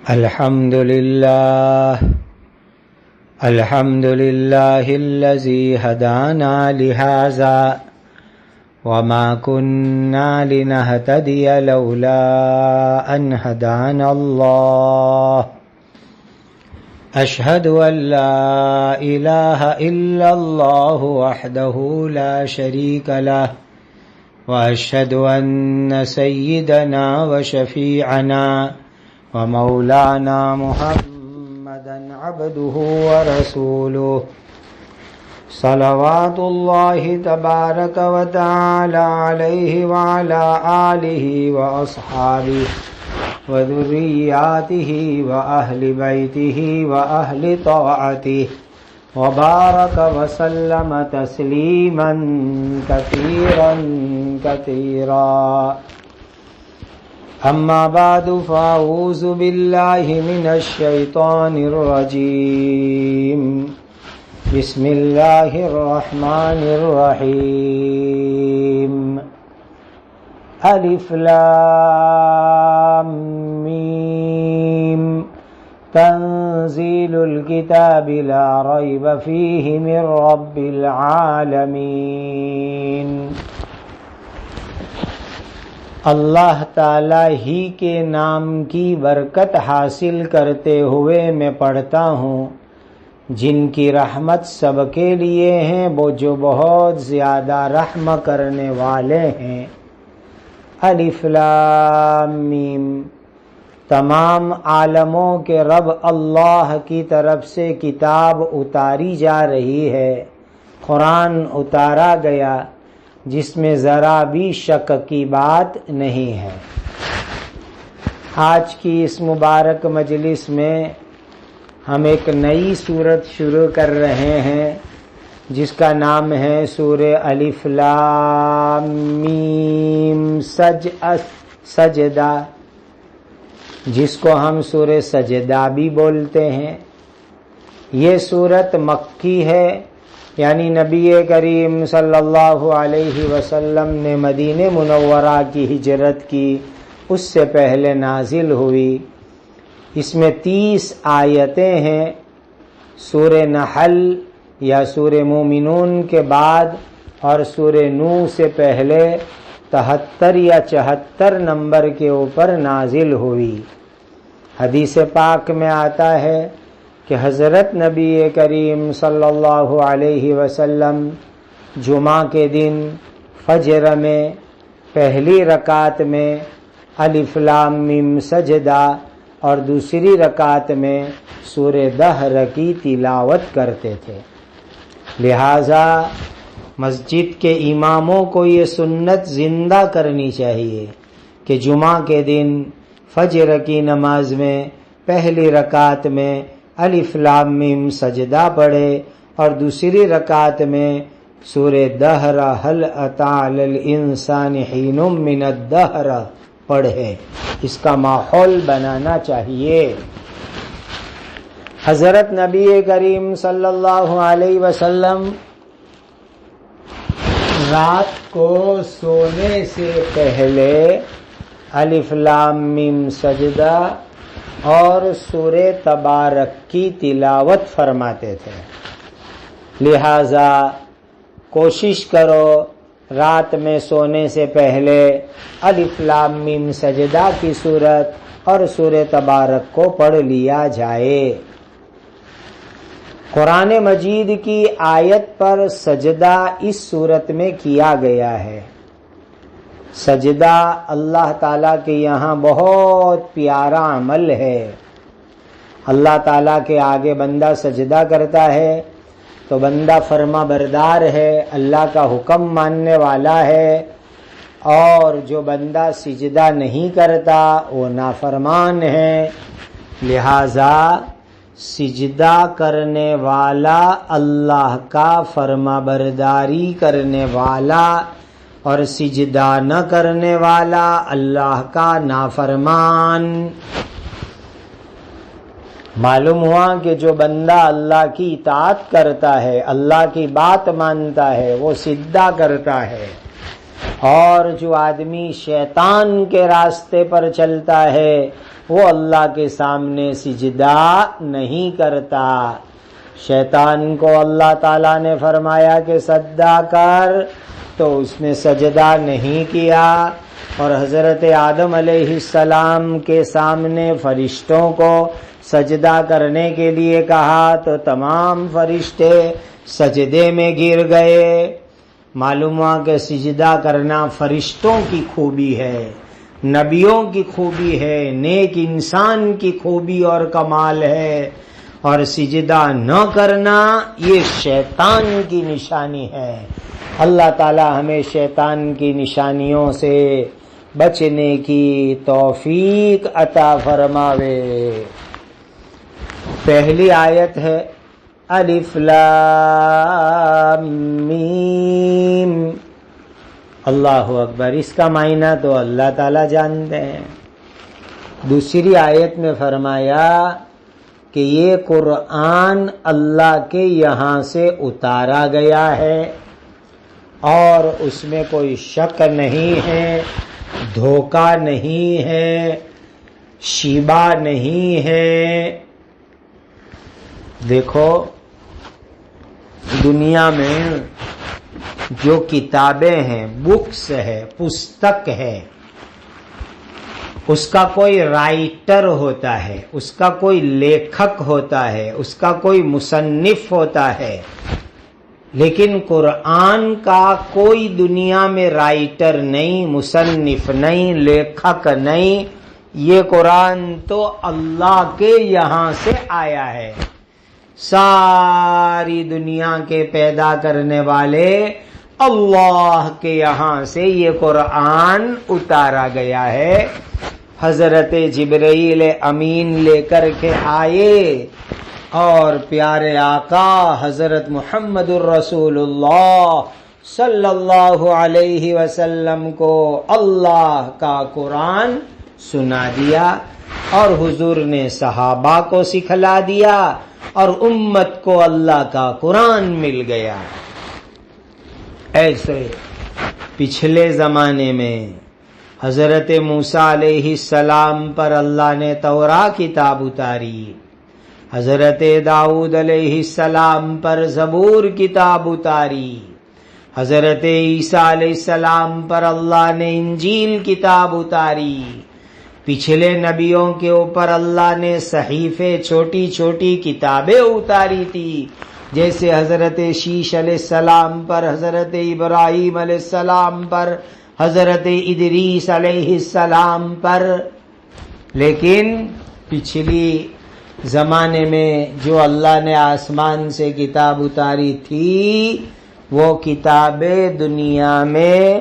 الحمد لله الذي هدانا لهذا وما كنا لنهتدي لولا أن هدانا الله أشهد أن لا إله إلا الله وحده لا شريك له وأشهد أن سيدنا وشفيعنا ومولانا محمدا عبده ورسوله صلوات الله تبارك وتعالى عليه وعلى آله وأصحابه وذرياته وأهل بيته وأهل طاعته وبارك وسلم تسليما كثيرا أما بعد فأعوذ بالله من الشيطان الرجيم بسم الله الرحمن الرحيم ألف لام ميم تنزيل الكتاب لا ريب فيه من رب العالمين۔ اللہ تعالی ہی کے نام کی برکت حاصل کرتے ہوئے میں پڑھتا ہوں جن کی رحمت سب کے لیے ہیں، وہ جو بہت زیادہ رحم کرنے والے ہیں۔ الف لام میم، تمام عالموں کے رب اللہ کی طرف سے کتاب اتاری جا رہی ہے، قرآن اتارا گیا جس میں ذرا بھی شک کی بات نہیں ہے۔ آج کی اس مبارک مجلس میں ہم ایک نئی سورت شروع کر رہے ہیں جس کا نام ہے سورہ الف لام میم سجدہ، جس کو ہم سورہ سجدہ بھی بولتے ہیں۔ یہ سورت مکی ہے، یعنی نبی کریم صلی اللہ علیہ وسلم نے مدینہ منورہ کی ہجرت کی اس سے پہلے نازل ہوئی۔ اس میں 30 آیتیں ہیں۔ سورہ نحل یا سورہ مومنون کے بعد اور سورہ نوح سے پہلے 73 یا 74 نمبر کے اوپر نازل ہوئی۔ حدیث پاک میں آتا ہے کہ حضرت نبی کریم صلی اللہ علیہ وسلم جمعہ کے دن فجر میں پہلی رکعت میں الف لام میم سجدہ اور دوسری رکعت میں سورہ دہر کی تلاوت کرتے تھے۔ لہذا مسجد کے اماموں کو یہ سنت زندہ کرنی چاہیے کہ جمعہ کے دن فجر کی نماز میں پہلی رکعت میں الف لام میم سجدہ پڑھے اور دوسری رکعت میں سورہ دہر هل اتى علی الانسان حین من الدہر پڑھے۔ اس کا ماحول بنانا چاہیے۔ حضرت نبی کریم صلی اللہ علیہ وسلم رات کو سونے سے پہلے الف لام میم سجدہ اور سورہ تبارک کی تلاوت فرماتے تھے۔ لہذا کوشش کرو رات میں سونے سے پہلے الف لام میم سجدہ کی سورت اور سورہ تبارک کو پڑھ لیا جائے۔ قرآن مجید کی آیت پر سجدہ اس سورت میں کیا گیا ہے۔ سجدہ اللہ تعالیٰ کے یہاں بہت پیارا عمل ہے۔ اللہ تعالیٰ کے آگے بندہ سجدہ کرتا ہے تو بندہ فرما بردار ہے، اللہ کا حکم ماننے والا ہے، اور جو بندہ سجدہ نہیں کرتا وہ نافرمان ہے۔ لہذا سجدہ کرنے والا اللہ کا فرما برداری کرنے والا اور سجدہ نہ کرنے والا اللہ کا نافرمان۔ معلوم ہوا کہ جو بندہ اللہ کی اطاعت کرتا ہے، اللہ کی بات مانتا ہے، وہ سجدہ کرتا ہے، اور جو آدمی شیطان کے راستے پر چلتا ہے وہ اللہ کے سامنے سجدہ نہیں کرتا۔ شیطان کو اللہ تعالیٰ نے فرمایا کہ سجدہ کر، تو اس نے سجدہ نہیں کیا، اور حضرت آدم علیہ السلام کے سامنے فرشتوں کو سجدہ کرنے کے لیے کہا تو تمام فرشتے سجدے میں گر گئے۔ معلوم ہوا کہ سجدہ کرنا فرشتوں کی خوبی ہے، نبیوں کی خوبی ہے، نیک انسان کی خوبی اور کمال ہے، اور سجدہ نہ کرنا یہ شیطان کی نشانی ہے۔ اللہ تعالی ہمیں شیطان کی نشانیوں سے بچنے کی توفیق عطا فرماوے۔ پہلی آیت ہے الف لام میم، اللہ اکبر، اس کا معنی تو اللہ تعالی جانتے ہیں۔ دوسری آیت میں فرمایا کہ یہ قرآن اللہ کے یہاں سے اتارا گیا ہے اور اس میں کوئی شک نہیں ہے، دھوکہ نہیں ہے، شیبہ نہیں ہے۔ دیکھو دنیا میں جو کتابیں ہیں، بکس ہے، پستک ہے، اس کا کوئی رائٹر ہوتا ہے، اس کا کوئی لیکھک ہوتا ہے، اس کا کوئی مصنف ہوتا ہے، لیکن قرآن کا کوئی دنیا میں رائٹر نہیں، مصنف نہیں، لیکھک نہیں۔ یہ قرآن تو اللہ کے یہاں سے آیا ہے، ساری دنیا کے پیدا کرنے والے اللہ کے یہاں سے یہ قرآن اتارا گیا ہے۔ حضرت جبرائیل امین لے کر کے آئے اور پیارے آقا حضرت محمد الرسول اللہ صلی اللہ علیہ وسلم کو اللہ کا قرآن سنا دیا، اور حضور نے صحابہ کو سکھلا دیا، اور امت کو اللہ کا قرآن مل گیا۔ ایسے پچھلے زمانے میں حضرت موسیٰ علیہ السلام پر اللہ نے توراۃ کتاب اتاری، حضرت داؤد علیہ السلام پر زبور کتاب اتاری، حضرت عیسیٰ علیہ السلام پر اللہ نے انجیل کتاب اتاری۔ پچھلے نبیوں کے اوپر اللہ نے صحیفے، چھوٹی چھوٹی کتابیں اتاری تھی، جیسے حضرت شیش علیہ السلام پر، حضرت ابراہیم علیہ السلام پر، حضرت ادریس علیہ السلام پر۔ لیکن پچھلی زمانے میں جو اللہ نے آسمان سے کتاب اتاری تھی، وہ کتابیں دنیا میں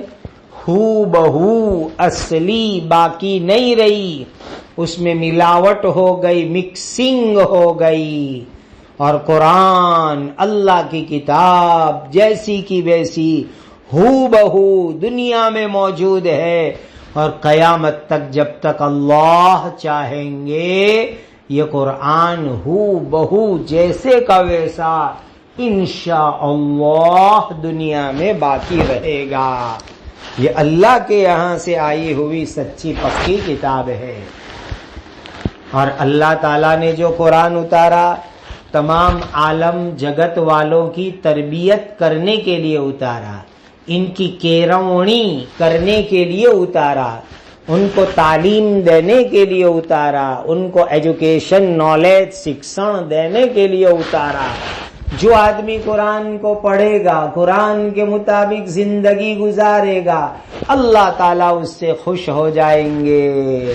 ہو بہو اصلی باقی نہیں رہی، اس میں ملاوٹ ہو گئی، مکسنگ ہو گئی، اور قرآن اللہ کی کتاب جیسی کی ویسی ہو بہو دنیا میں موجود ہے، اور قیامت تک جب تک اللہ چاہیں گے یہ قرآن ہو بہو جیسے کا ویسا انشاءاللہ دنیا میں باقی رہے گا۔ یہ اللہ کے یہاں سے آئی ہوئی سچی پکی کتاب ہے، اور اللہ تعالیٰ نے جو قرآن اتارا تمام عالم جگت والوں کی تربیت کرنے کے لیے اتارا، ان کی کیروانی کرنے کے لیے اتارا، ان کو تعلیم دینے کے لیے اتارا، ان کو ایجوکیشن، نالج، شکشن دینے کے لیے اتارا۔ جو آدمی قرآن کو پڑھے گا، قرآن کے مطابق زندگی گزارے گا، اللہ تعالیٰ اس سے خوش ہو جائیں گے۔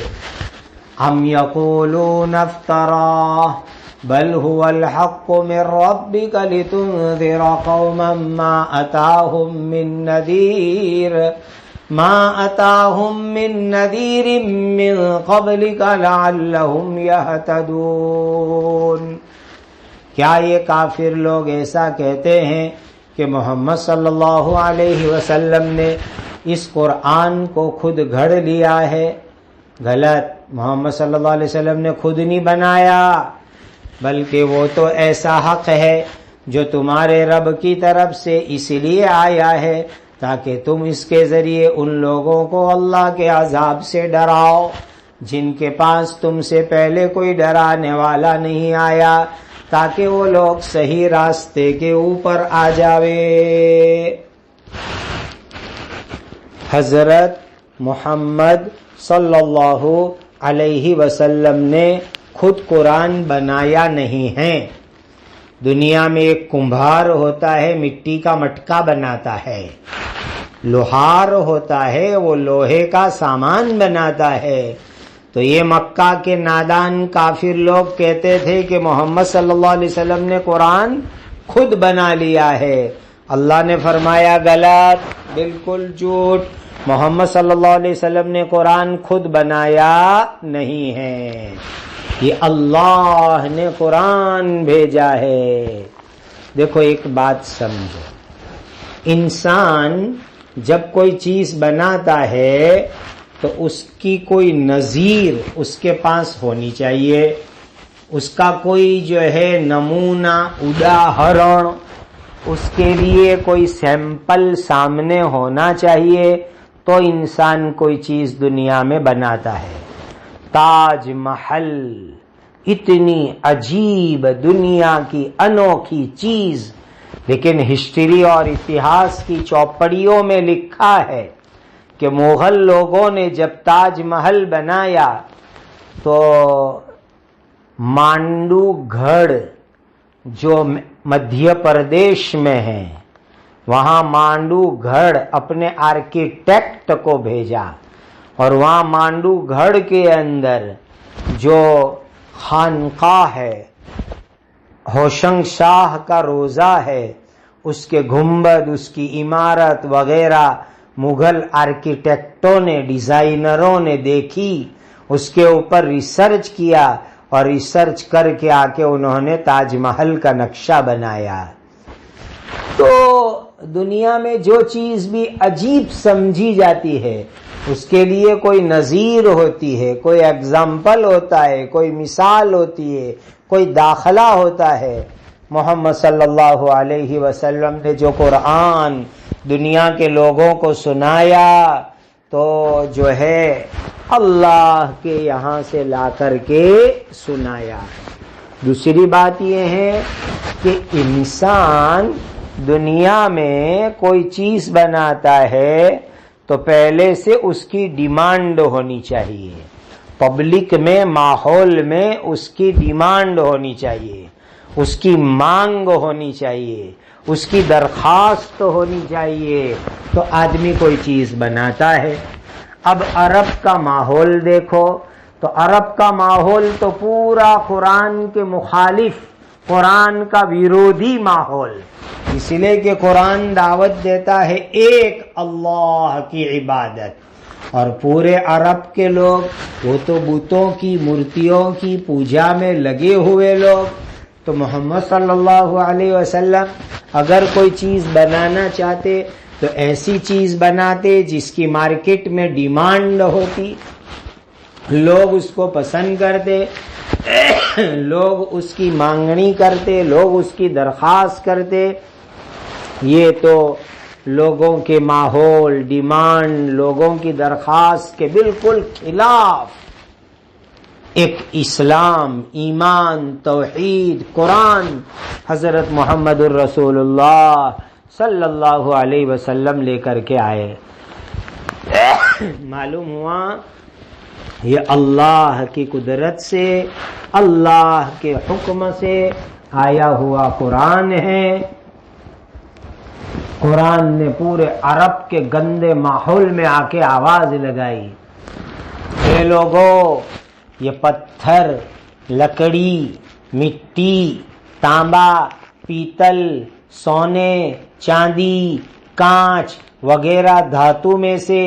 ام یقولون افتراہ بل هو الحق من ربك لتنذر قوما ما اتاهم من نذير من قبلك لعلهم يهتدون۔ کیا یہ کافر لوگ ایسا کہتے ہیں کہ محمد صلی اللہ علیہ وسلم نے اس قرآن کو خود گھڑ لیا ہے؟ غلط، محمد صلی اللہ علیہ وسلم نے خود نہیں بنایا، بلکہ وہ تو ایسا حق ہے جو تمہارے رب کی طرف سے اس لیے آیا ہے تاکہ تم اس کے ذریعے ان لوگوں کو اللہ کے عذاب سے ڈراؤ جن کے پاس تم سے پہلے کوئی ڈرانے والا نہیں آیا، تاکہ وہ لوگ صحیح راستے کے اوپر آ جاوے۔ حضرت محمد صلی اللہ علیہ وسلم نے خود قرآن بنایا نہیں ہے۔ دنیا میں ایک کمبھار ہوتا ہے، مٹی کا مٹکا بناتا ہے، لوہار ہوتا ہے، وہ لوہے کا سامان بناتا ہے۔ تو یہ مکہ کے نادان کافر لوگ کہتے تھے کہ محمد صلی اللہ علیہ وسلم نے قرآن خود بنا لیا ہے۔ اللہ نے فرمایا غلط، بالکل جھوٹ، محمد صلی اللہ علیہ وسلم نے قرآن خود بنایا نہیں ہے، یہ اللہ نے قرآن بھیجا ہے۔ دیکھو ایک بات سمجھو، انسان جب کوئی چیز بناتا ہے تو اس کی کوئی نظیر اس کے پاس ہونی چاہیے، اس کا کوئی جو ہے نمونہ، اداہرن، اس کے لیے کوئی سیمپل سامنے ہونا چاہیے، تو انسان کوئی چیز دنیا میں بناتا ہے۔ تاج محل اتنی عجیب دنیا کی انوکھی چیز، لیکن ہسٹری اور اتہاس کی چوپڑیوں میں لکھا ہے کہ مغل لوگوں نے جب تاج محل بنایا تو مانڈو گڑھ جو مدھیہ پردیش میں ہے، وہاں مانڈو گڑھ اپنے آرکیٹیکٹ کو بھیجا، اور وہاں مانڈو گڑھ کے اندر جو خانقاہ ہے، ہوشنگ شاہ کا روضہ ہے، اس کے گنبد، اس کی عمارت وغیرہ مغل آرکیٹیکٹوں نے، ڈیزائنروں نے دیکھی، اس کے اوپر ریسرچ کیا، اور ریسرچ کر کے آ کے انہوں نے تاج محل کا نقشہ بنایا۔ تو دنیا میں جو چیز بھی عجیب سمجھی جاتی ہے اس کے لیے کوئی نظیر ہوتی ہے، کوئی ایگزامپل ہوتا ہے، کوئی مثال ہوتی ہے، کوئی داخلہ ہوتا ہے۔ محمد صلی اللہ علیہ وسلم نے جو قرآن دنیا کے لوگوں کو سنایا تو جو ہے اللہ کے یہاں سے لا کر کے سنایا۔ دوسری بات یہ ہے کہ انسان دنیا میں کوئی چیز بناتا ہے تو پہلے سے اس کی ڈیمانڈ ہونی چاہیے، پبلک میں، ماحول میں اس کی ڈیمانڈ ہونی چاہیے، اس کی مانگ ہونی چاہیے، اس کی درخواست ہونی چاہیے، تو آدمی کوئی چیز بناتا ہے۔ اب عرب کا ماحول دیکھو تو عرب کا ماحول تو پورا قرآن کے مخالف، قرآن کا ویرودھی ماحول، اس لیے کہ قرآن دعوت دیتا ہے ایک اللہ کی عبادت، اور پورے عرب کے لوگ وہ تو بتوں کی، مورتیوں کی پوجا میں لگے ہوئے لوگ۔ تو محمد صلی اللہ علیہ وسلم اگر کوئی چیز بنانا چاہتے تو ایسی چیز بناتے جس کی مارکیٹ میں ڈیمانڈ ہوتی، لوگ اس کو پسند کرتے، لوگ اس کی مانگنی کرتے، لوگ اس کی درخواست کرتے۔ یہ تو لوگوں کے ماحول، ڈیمانڈ، لوگوں کی درخواست کے بالکل خلاف ایک اسلام، ایمان، توحید، قرآن حضرت محمد الرسول اللہ صلی اللہ علیہ وسلم لے کر کے آئے۔ معلوم ہوا یہ اللہ کی قدرت سے، اللہ کے حکم سے آیا ہوا قرآن ہے۔ قرآن نے پورے عرب کے گندے ماحول میں آ کے آواز لگائی، اے لوگو، یہ پتھر، لکڑی، مٹی، تانبا، پیتل، سونے، چاندی، کانچ وغیرہ دھاتو میں سے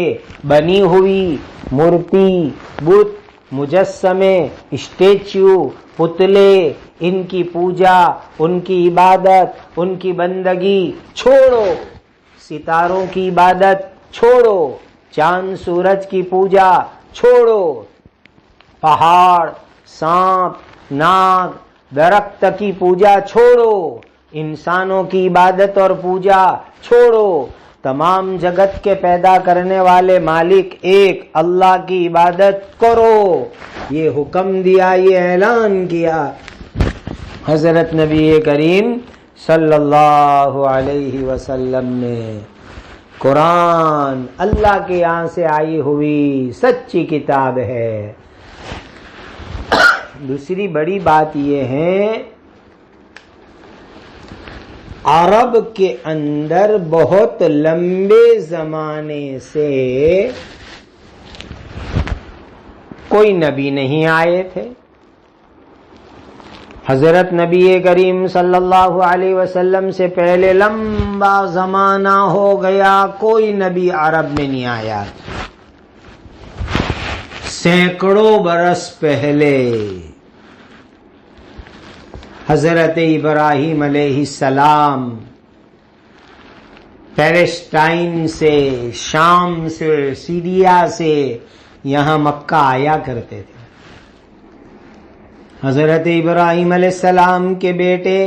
بنی ہوئی مورتی، بت، مجسمے، اسٹیچو، پتلے، ان کی پوجا، ان کی عبادت، ان کی بندگی چھوڑو، ستاروں کی عبادت چھوڑو، چاند سورج کی پوجا چھوڑو، پہاڑ، سانپ، ناگ، درخت کی پوجا چھوڑو، انسانوں کی عبادت اور پوجا چھوڑو، تمام جگت کے پیدا کرنے والے مالک ایک اللہ کی عبادت کرو، یہ حکم دیا، یہ اعلان کیا حضرت نبی کریم صلی اللہ علیہ وسلم نے۔ قرآن اللہ کے یہاں سے آئی ہوئی سچی کتاب ہے۔ دوسری بڑی بات یہ ہے، عرب کے اندر بہت لمبے زمانے سے کوئی نبی نہیں آئے تھے۔ حضرت نبی کریم صلی اللہ علیہ وسلم سے پہلے لمبا زمانہ ہو گیا، کوئی نبی عرب میں نہیں آیا۔ سینکڑوں برس پہلے حضرت ابراہیم علیہ السلام پیلسٹائن سے، شام سے، سیریا سے یہاں مکہ آیا کرتے تھے۔ حضرت ابراہیم علیہ السلام کے بیٹے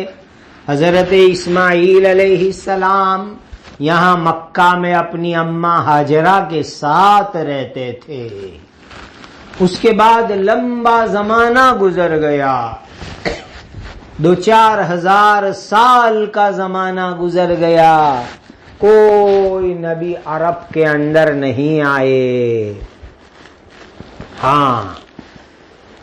حضرت اسماعیل علیہ السلام یہاں مکہ میں اپنی اماں ہاجرہ کے ساتھ رہتے تھے۔ اس کے بعد لمبا زمانہ گزر گیا، 2-4 ہزار سال کا زمانہ گزر گیا، کوئی نبی عرب کے اندر نہیں آئے۔ ہاں،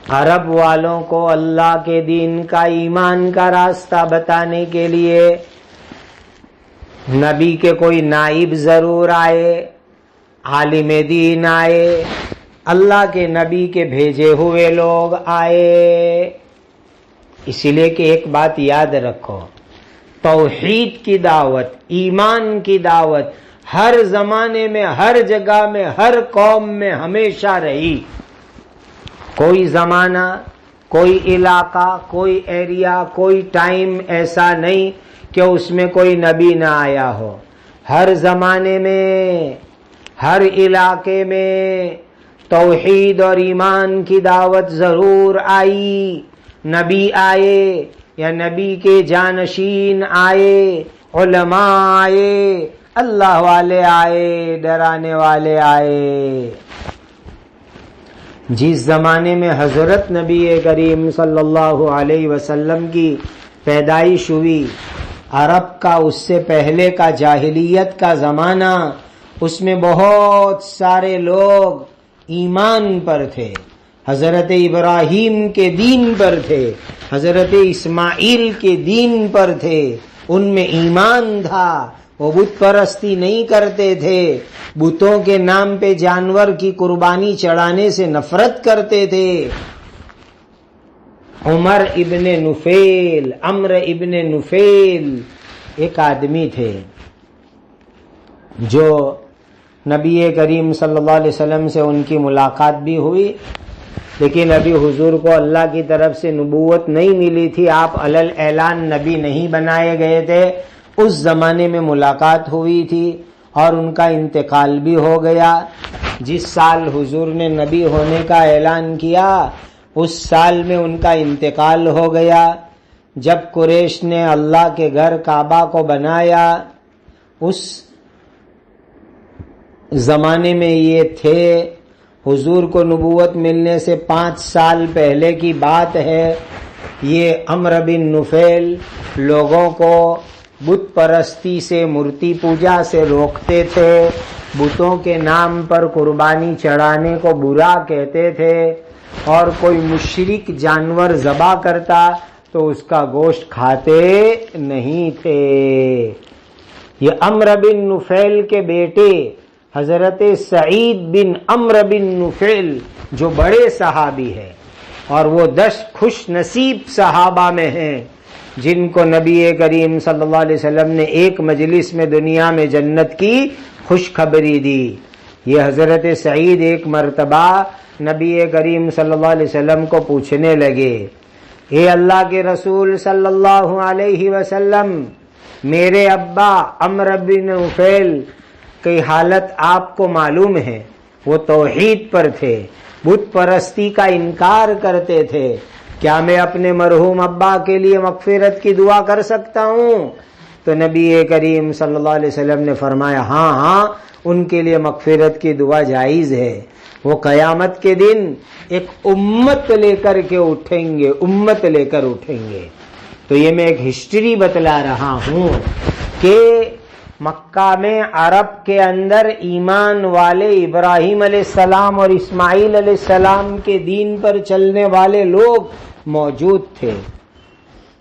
عرب والوں کو اللہ کے دین کا، ایمان کا راستہ بتانے کے لیے نبی کے کوئی نائب ضرور آئے، عالم دین آئے، اللہ کے نبی کے بھیجے ہوئے لوگ آئے۔ اسی لیے کہ ایک بات یاد رکھو، توحید کی دعوت، ایمان کی دعوت ہر زمانے میں، ہر جگہ میں، ہر قوم میں ہمیشہ رہی۔ کوئی زمانہ، کوئی علاقہ، کوئی ایریا، کوئی ٹائم ایسا نہیں کہ اس میں کوئی نبی نہ آیا ہو۔ ہر زمانے میں، ہر علاقے میں توحید اور ایمان کی دعوت ضرور آئی۔ نبی آئے یا نبی کے جانشین آئے، علماء آئے، اللہ والے آئے، ڈرانے والے آئے۔ جس زمانے میں حضرت نبی کریم صلی اللہ علیہ وسلم کی پیدائش ہوئی، عرب کا اس سے پہلے کا جاہلیت کا زمانہ، اس میں بہت سارے لوگ ایمان پر تھے، حضرت ابراہیم کے دین پر تھے، حضرت اسماعیل کے دین پر تھے، ان میں ایمان تھا، وہ بت پرستی نہیں کرتے تھے، بتوں کے نام پہ جانور کی قربانی چڑھانے سے نفرت کرتے تھے۔ عمر ابن نفیل، عمر ابن نفیل ایک آدمی تھے جو نبی کریم صلی اللہ علیہ وسلم سے ان کی ملاقات بھی ہوئی، لیکن ابھی حضور کو اللہ کی طرف سے نبوت نہیں ملی تھی، آپ علل اعلان نبی نہیں بنائے گئے تھے۔ اس زمانے میں ملاقات ہوئی تھی اور ان کا انتقال بھی ہو گیا۔ جس سال حضور نے نبی ہونے کا اعلان کیا، اس سال میں ان کا انتقال ہو گیا۔ جب قریش نے اللہ کے گھر کعبہ کو بنایا، اس زمانے میں یہ تھے، حضور کو نبوت ملنے سے 5 سال پہلے کی بات ہے۔ یہ عمر بن نفیل لوگوں کو بت پرستی سے، مورتی پوجا سے روکتے تھے، بتوں کے نام پر قربانی چڑھانے کو برا کہتے تھے، اور کوئی مشرک جانور ذبح کرتا تو اس کا گوشت کھاتے نہیں تھے۔ یہ عمر بن نفیل کے بیٹے حضرت سعید بن عمر بن نفیل جو بڑے صحابی ہیں، اور وہ 10 خوش نصیب صحابہ میں ہیں جن کو نبی کریم صلی اللہ علیہ وسلم نے ایک مجلس میں دنیا میں جنت کی خوشخبری دی۔ یہ حضرت سعید ایک مرتبہ نبی کریم صلی اللہ علیہ وسلم کو پوچھنے لگے، اے اللہ کے رسول صلی اللہ علیہ وسلم، میرے ابا عمر بن نفیل کی حالت آپ کو معلوم ہے، وہ توحید پر تھے، بت پرستی کا انکار کرتے تھے، کیا میں اپنے مرحوم ابا کے لیے مغفرت کی دعا کر سکتا ہوں؟ تو نبی کریم صلی اللہ علیہ وسلم نے فرمایا ہاں ہاں ان کے لیے مغفرت کی دعا جائز ہے، وہ قیامت کے دن ایک امت لے کر کے اٹھیں گے، امت لے کر اٹھیں گے۔ تو یہ میں ایک ہسٹری بتلا رہا ہوں کہ مکہ میں عرب کے اندر ایمان والے ابراہیم علیہ السلام اور اسماعیل علیہ السلام کے دین پر چلنے والے لوگ موجود تھے۔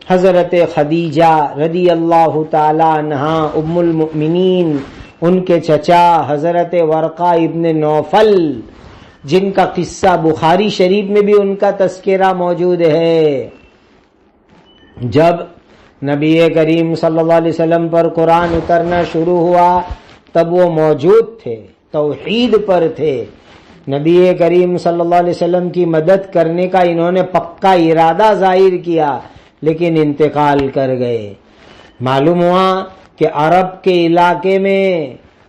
حضرت خدیجہ رضی اللہ تعالی عنہا ام المؤمنین، ان کے چچا حضرت ورقہ ابن نوفل، جن کا قصہ بخاری شریف میں بھی ان کا تذکرہ موجود ہے۔ جب نبی کریم صلی اللہ علیہ وسلم پر قرآن اترنا شروع ہوا تب وہ موجود تھے، توحید پر تھے۔ نبی کریم صلی اللہ علیہ وسلم کی مدد کرنے کا انہوں نے پکا ارادہ ظاہر کیا، لیکن انتقال کر گئے۔ معلوم ہوا کہ عرب کے علاقے میں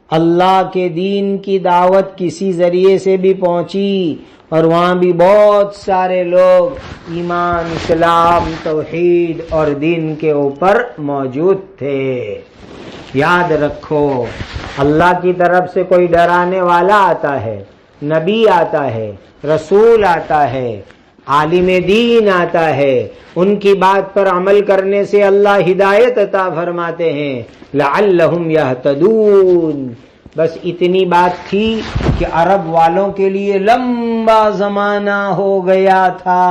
اللہ کے دین کی دعوت کسی ذریعے سے بھی پہنچی اور وہاں بھی بہت سارے لوگ ایمان، اسلام، توحید اور دین کے اوپر موجود تھے۔ یاد رکھو، اللہ کی طرف سے کوئی ڈرانے والا آتا ہے، نبی آتا ہے، رسول آتا ہے، عالم دین آتا ہے، ان کی بات پر عمل کرنے سے اللہ ہدایت عطا فرماتے ہیں، لعلہم یہتدون۔ بس اتنی بات تھی کہ عرب والوں کے لیے لمبا زمانہ ہو گیا تھا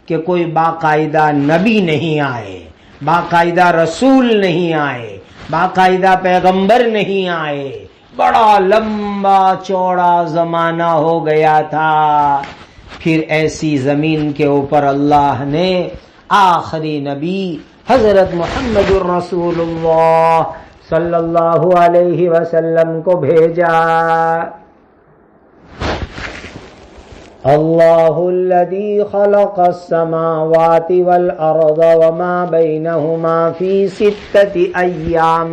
کہ کوئی باقاعدہ نبی نہیں آئے، باقاعدہ رسول نہیں آئے، باقاعدہ پیغمبر نہیں آئے، بڑا لمبا چوڑا زمانہ ہو گیا تھا۔ پھر ایسی زمین کے اوپر اللہ نے آخری نبی حضرت محمد الرسول اللہ صلی اللہ علیہ وسلم کو بھیجا۔ اللہ الذی خلق السماوات والارض وما بینہما فی 6 ایام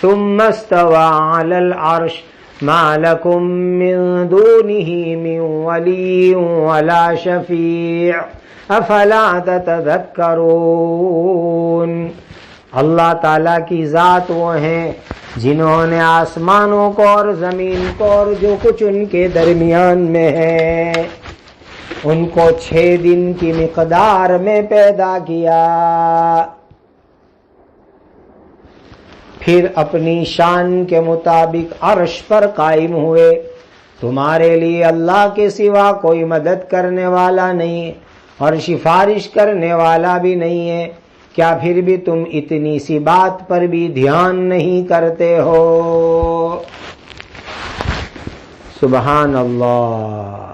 ثم استوى علی العرش ما لکم من دونہ من ولی ولا شفیع افلا تتذکرون۔ اللہ تعالیٰ کی ذات وہ ہیں جنہوں نے آسمانوں کو اور زمین کو اور جو کچھ ان کے درمیان میں ہے ان کو 6 دن کی مقدار میں پیدا کیا، پھر اپنی شان کے مطابق عرش پر قائم ہوئے۔ تمہارے لیے اللہ کے سوا کوئی مدد کرنے والا نہیں اور سفارش کرنے والا بھی نہیں ہے، کیا پھر بھی تم اتنی سی بات پر بھی دھیان نہیں کرتے ہو؟ سبحان اللہ۔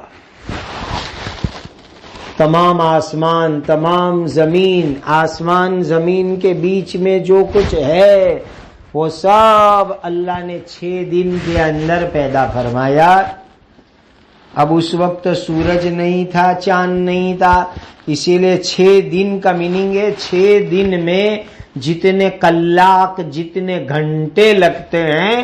تمام آسمان، تمام زمین، آسمان زمین کے بیچ میں جو کچھ ہے وہ سب اللہ نے 6 دن کے اندر پیدا فرمایا۔ اب اس وقت سورج نہیں تھا، چاند نہیں تھا، اسی لیے 6 دن کا میننگ ہے 6 دن میں جتنے کلاک، جتنے گھنٹے لگتے ہیں،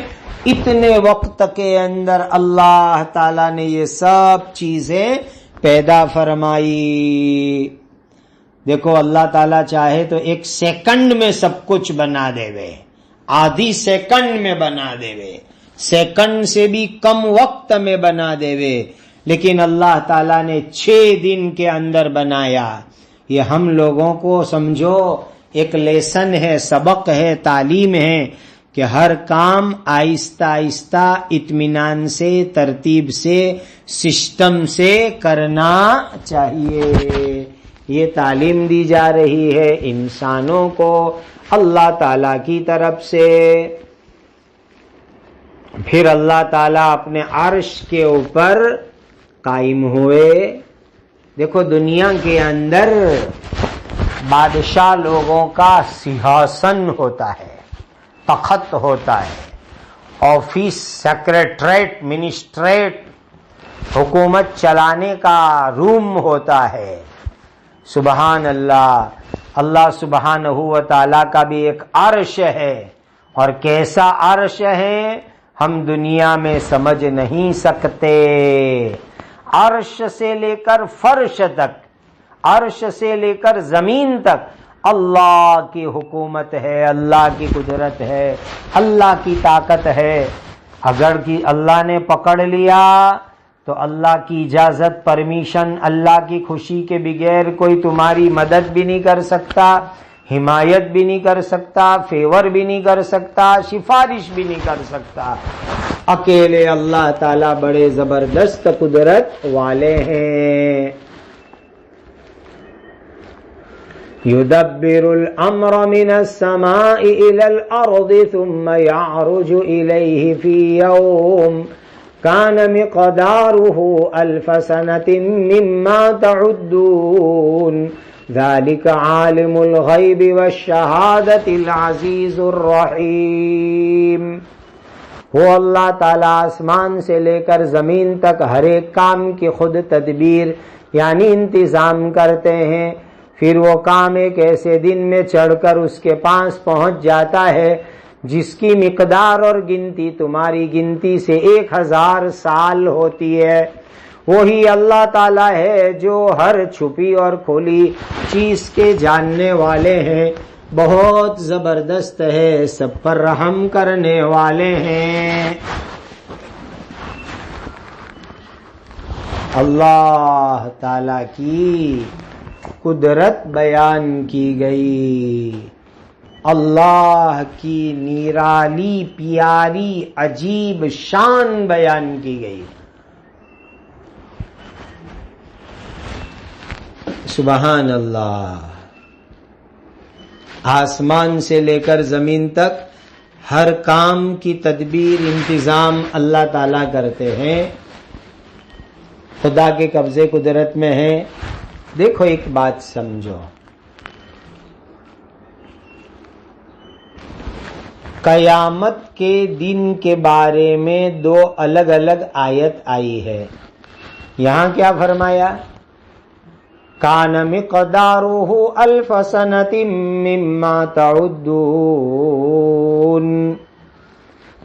اتنے وقت کے اندر اللہ تعالیٰ نے یہ سب چیزیں پیدا فرمائی۔ دیکھو اللہ تعالیٰ چاہے تو 1 سیکنڈ میں سب کچھ بنا دے وے، آدھی سیکنڈ میں بنا دے وے، سیکنڈ سے بھی کم وقت میں بنا دے وے، لیکن اللہ تعالیٰ نے 6 دن کے اندر بنایا۔ یہ ہم لوگوں کو سمجھو ایک لیسن ہے، سبق ہے، تعلیم ہے کہ ہر کام آہستہ آہستہ اطمینان سے، ترتیب سے، سسٹم سے کرنا چاہیے۔ یہ تعلیم دی جا رہی ہے انسانوں کو اللہ تعالیٰ کی طرف سے۔ پھر اللہ تعالیٰ اپنے عرش کے اوپر قائم ہوئے۔ دیکھو دنیا کے اندر بادشاہ لوگوں کا سنہاسن ہوتا ہے، تخت ہوتا ہے، آفس، سیکریٹریٹ، منسٹریٹ، حکومت چلانے کا روم ہوتا ہے۔ سبحان اللہ، اللہ سبحانہ و تعالیٰ کا بھی ایک عرش ہے، اور کیسا عرش ہے ہم دنیا میں سمجھ نہیں سکتے۔ عرش سے لے کر فرش تک، عرش سے لے کر زمین تک اللہ کی حکومت ہے، اللہ کی قدرت ہے، اللہ کی طاقت ہے۔ اگر کہ اللہ نے پکڑ لیا تو اللہ کی اجازت، پرمیشن، اللہ کی خوشی کے بغیر کوئی تمہاری مدد بھی نہیں کر سکتا، حمایت بھی نہیں کر سکتا، فیور بھی نہیں کر سکتا، سفارش بھی نہیں کر سکتا۔ اکیلے اللہ تعالیٰ بڑے زبردست قدرت والے ہیں۔ يدبر الأمر من السماء إلى الأرض ثم يعرج إليه في يوم كان مقداره 1000 سنة مما تعدون ذلك عالم الغيب والشهادة العزيز الرحيم۔ وہ اللہ تعالیٰ آسمان سے لے کر زمین تک ہر ایک کام کی خود تدبیر یعنی انتظام کرتے ہیں، پھر وہ کام ایک ایسے دن میں چڑھ کر اس کے پاس پہنچ جاتا ہے جس کی مقدار اور گنتی تمہاری گنتی سے 1000 سال ہوتی ہے۔ وہی اللہ تعالیٰ ہے جو ہر چھپی اور کھلی چیز کے جاننے والے ہیں، بہت زبردست ہے، سب پر رحم کرنے والے ہیں۔ اللہ تعالیٰ کی قدرت بیان کی گئی، اللہ کی نرالی پیاری عجیب شان بیان کی گئی۔ سبحان اللہ۔ آسمان سے لے کر زمین تک ہر کام کی تدبیر انتظام اللہ تعالیٰ کرتے ہیں، خدا کے قبضے قدرت میں ہے۔ دیکھو ایک بات سمجھو، قیامت کے دن کے بارے میں 2 الگ الگ آیت آئی ہے۔ یہاں کیا فرمایا؟ کان مقدارہ 1000 سنۃ مما تعدون،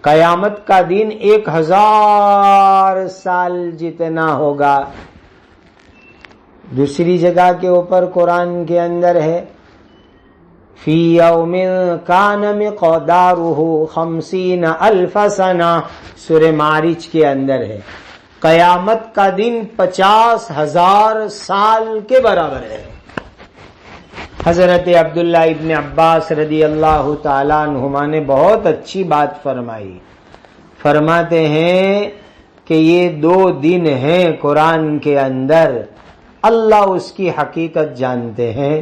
قیامت کا دن 1000 سال جتنا ہوگا۔ دوسری جگہ کے اوپر قرآن کے اندر ہے فی یوم کان مقدارہ 50,000 سنہ، سورہ معارج کے اندر ہے، قیامت کا دن 50,000 سال کے برابر ہے۔ حضرت عبداللہ ابن عباس رضی اللہ تعالیٰ عنہما نے بہت اچھی بات فرمائی، فرماتے ہیں کہ یہ 2 دن ہیں قرآن کے اندر، اللہ اس کی حقیقت جانتے ہیں،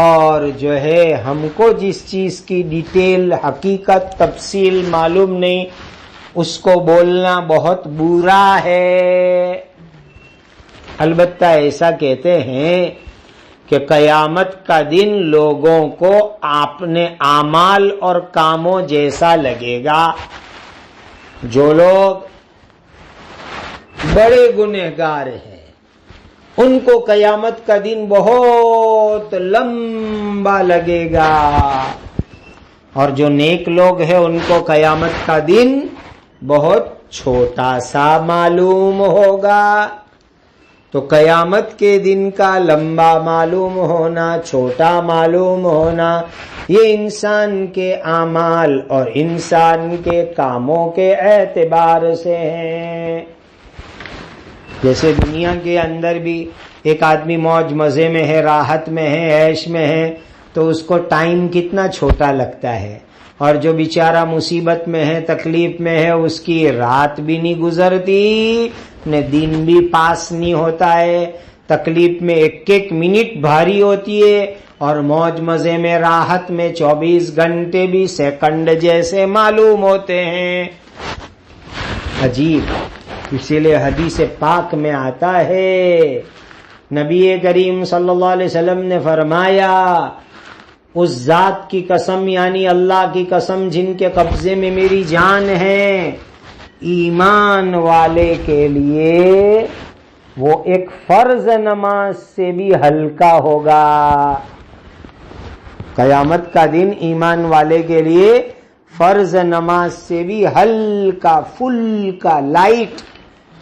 اور جو ہے ہم کو جس چیز کی ڈیٹیل حقیقت تفصیل معلوم نہیں، اس کو بولنا بہت برا ہے۔ البتہ ایسا کہتے ہیں کہ قیامت کا دن لوگوں کو اپنے اعمال اور کاموں جیسا لگے گا۔ جو لوگ بڑے گنہگار ہیں ان کو قیامت کا دن بہت لمبا لگے گا، اور جو نیک لوگ ہیں ان کو قیامت کا دن بہت چھوٹا سا معلوم ہوگا۔ تو قیامت کے دن کا لمبا معلوم ہونا، چھوٹا معلوم ہونا، یہ انسان کے اعمال اور انسان کے کاموں کے اعتبار سے ہیں۔ جیسے دنیا کے اندر بھی ایک آدمی موج مزے میں ہے، راحت میں ہے، عیش میں ہے، تو اس کو ٹائم کتنا چھوٹا لگتا ہے، اور جو بیچارہ مصیبت میں ہے، تکلیف میں ہے، اس کی رات بھی نہیں گزرتی، نہ دن بھی پاس نہیں ہوتا ہے، تکلیف میں 1 منٹ بھاری ہوتی ہے، اور موج مزے میں راحت میں 24 گھنٹے بھی سیکنڈ جیسے معلوم ہوتے ہیں۔ عجیب، اسی لیے حدیث پاک میں آتا ہے، نبی کریم صلی اللہ علیہ وسلم نے فرمایا، اس ذات کی قسم یعنی اللہ کی قسم جن کے قبضے میں میری جان ہے، ایمان والے کے لیے وہ ایک فرض نماز سے بھی ہلکا ہوگا۔ قیامت کا دن ایمان والے کے لیے فرض نماز سے بھی ہلکا، فلکا، لائٹ،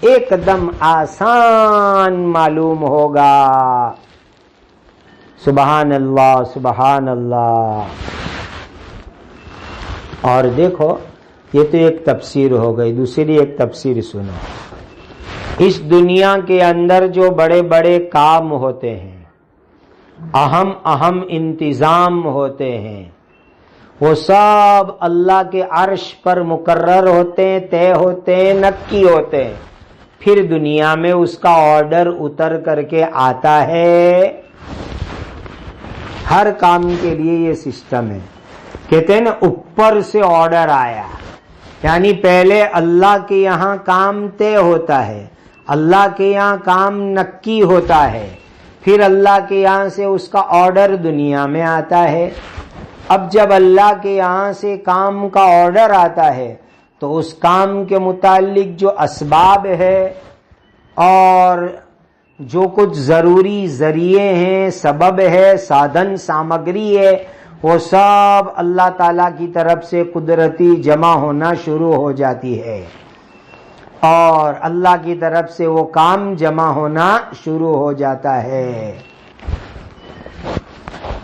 ایک دم آسان معلوم ہوگا۔ سبحان اللہ سبحان اللہ۔ اور دیکھو یہ تو ایک تفسیر ہو گئی، دوسری ایک تفسیر سنو۔ اس دنیا کے اندر جو بڑے بڑے کام ہوتے ہیں، اہم اہم انتظام ہوتے ہیں، وہ سب اللہ کے عرش پر مقرر ہوتے ہیں، طے ہوتے ہیں، نقی ہوتے ہیں۔ پھر دنیا میں اس کا آرڈر اتر کر کے آتا ہے۔ ہر کام کے لیے یہ سسٹم ہے۔ کہتے ہیں نا اوپر سے آرڈر آیا، یعنی پہلے اللہ کے یہاں کام طے ہوتا ہے، اللہ کے یہاں کام نقی ہوتا ہے، پھر اللہ کے یہاں سے اس کا آرڈر دنیا میں آتا ہے۔ اب جب اللہ کے یہاں سے کام کا آرڈر آتا ہے تو اس کام کے متعلق جو اسباب ہے اور جو کچھ ضروری ذریعے ہیں، سبب ہے، سادھن سامگری ہے، وہ سب اللہ تعالیٰ کی طرف سے قدرتی جمع ہونا شروع ہو جاتی ہے، اور اللہ کی طرف سے وہ کام جمع ہونا شروع ہو جاتا ہے۔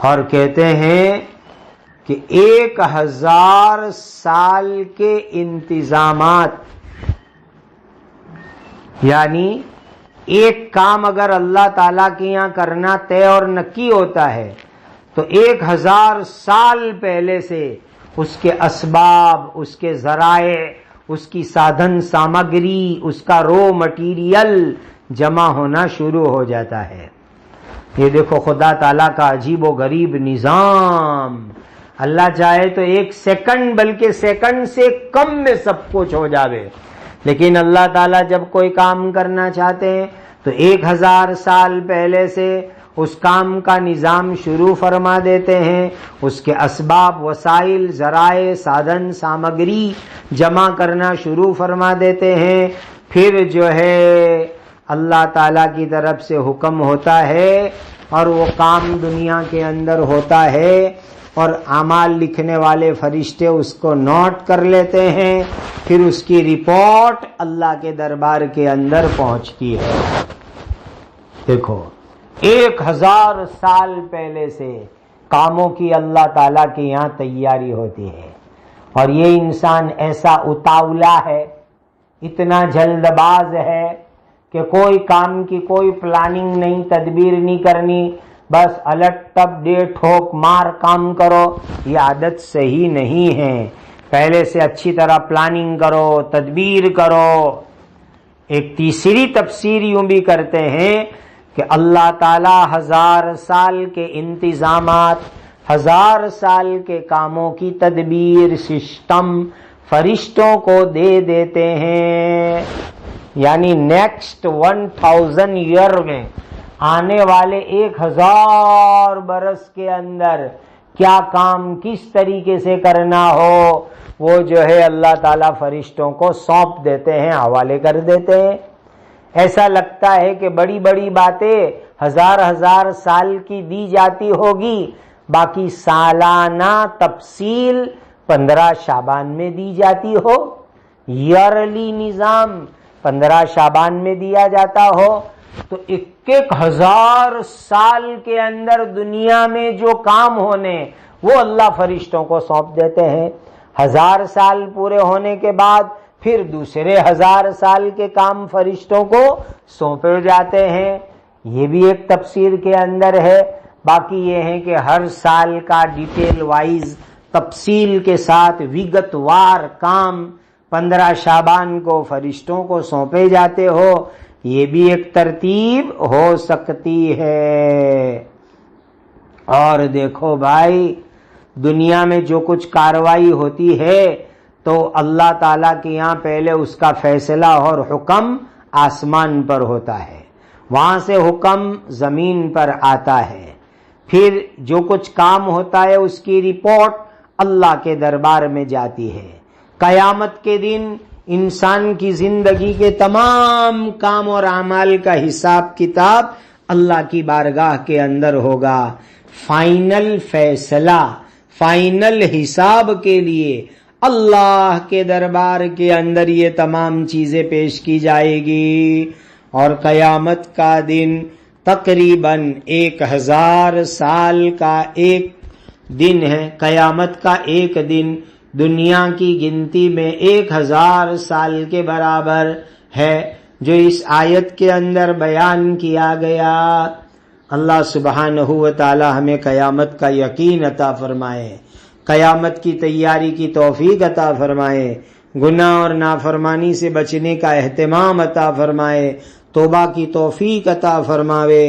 اور کہتے ہیں کہ 1000 سال کے انتظامات، یعنی ایک کام اگر اللہ تعالیٰ کے یہاں کرنا طے اور نقی ہوتا ہے تو 1000 سال پہلے سے اس کے اسباب، اس کے ذرائع، اس کی سادھن سامگری، اس کا رو مٹیریل جمع ہونا شروع ہو جاتا ہے۔ یہ دیکھو خدا تعالیٰ کا عجیب و غریب نظام۔ اللہ چاہے تو 1 سیکنڈ، بلکہ سیکنڈ سے کم میں سب کچھ ہو جاوے، لیکن اللہ تعالیٰ جب کوئی کام کرنا چاہتے ہیں تو 1000 سال پہلے سے اس کام کا نظام شروع فرما دیتے ہیں، اس کے اسباب، وسائل، ذرائع، سادھن سامگری جمع کرنا شروع فرما دیتے ہیں۔ پھر جو ہے اللہ تعالیٰ کی طرف سے حکم ہوتا ہے اور وہ کام دنیا کے اندر ہوتا ہے، اور اعمال لکھنے والے فرشتے اس کو نوٹ کر لیتے ہیں، پھر اس کی رپورٹ اللہ کے دربار کے اندر پہنچتی ہے۔ دیکھو 1000 سال پہلے سے کاموں کی اللہ تعالیٰ کے یہاں تیاری ہوتی ہے، اور یہ انسان ایسا اتاولا ہے، اتنا جلد باز ہے کہ کوئی کام کی کوئی پلاننگ نہیں، تدبیر نہیں کرنی، بس الٹ تب ڈے ٹھوک مار کام کرو۔ یہ عادت صحیح نہیں ہے، پہلے سے اچھی طرح پلاننگ کرو، تدبیر کرو۔ ایک تیسری تفسیر یوں بھی کرتے ہیں کہ اللہ تعالی 1000 سال کے انتظامات، 1000 سال کے کاموں کی تدبیر، سسٹم فرشتوں کو دے دیتے ہیں، یعنی نیکسٹ 1000 ایئر میں، آنے والے 1000 برس کے اندر کیا کام کس طریقے سے کرنا ہو، وہ جو ہے اللہ تعالیٰ فرشتوں کو سونپ دیتے ہیں، حوالے کر دیتے ہیں۔ ایسا لگتا ہے کہ بڑی بڑی باتیں 1000 سال کی دی جاتی ہوگی، باقی سالانہ تفصیل 15 شعبان میں دی جاتی ہو، ایئرلی نظام 15 شعبان میں دیا جاتا ہو، تو 1000 سال کے اندر دنیا میں جو کام ہونے وہ اللہ فرشتوں کو سونپ دیتے ہیں۔ 1000 سال پورے ہونے کے بعد پھر دوسرے 1000 سال کے کام فرشتوں کو سونپے جاتے ہیں۔ یہ بھی ایک تفسیر کے اندر ہے۔ باقی یہ ہے کہ ہر سال کا ڈیٹیل وائز تفصیل کے ساتھ ویگت وار کام 15 شعبان کو فرشتوں کو سونپے جاتے ہو، یہ بھی ایک ترتیب ہو سکتی ہے۔ اور دیکھو بھائی، دنیا میں جو کچھ کاروائی ہوتی ہے تو اللہ تعالیٰ کے یہاں پہلے اس کا فیصلہ اور حکم آسمان پر ہوتا ہے، وہاں سے حکم زمین پر آتا ہے، پھر جو کچھ کام ہوتا ہے اس کی رپورٹ اللہ کے دربار میں جاتی ہے۔ قیامت کے دن انسان کی زندگی کے تمام کام اور اعمال کا حساب کتاب اللہ کی بارگاہ کے اندر ہوگا۔ فائنل فیصلہ، فائنل حساب کے لیے اللہ کے دربار کے اندر یہ تمام چیزیں پیش کی جائے گی، اور قیامت کا دن تقریباً 1000 سال کا ایک دن ہے، قیامت کا ایک دن دنیا کی گنتی میں 1000 سال کے برابر ہے، جو اس آیت کے اندر بیان کیا گیا۔ اللہ سبحانہ و تعالی ہمیں قیامت کا یقین عطا فرمائے، قیامت کی تیاری کی توفیق عطا فرمائے، گناہ اور نافرمانی سے بچنے کا اہتمام عطا فرمائے، توبہ کی توفیق عطا فرماوے۔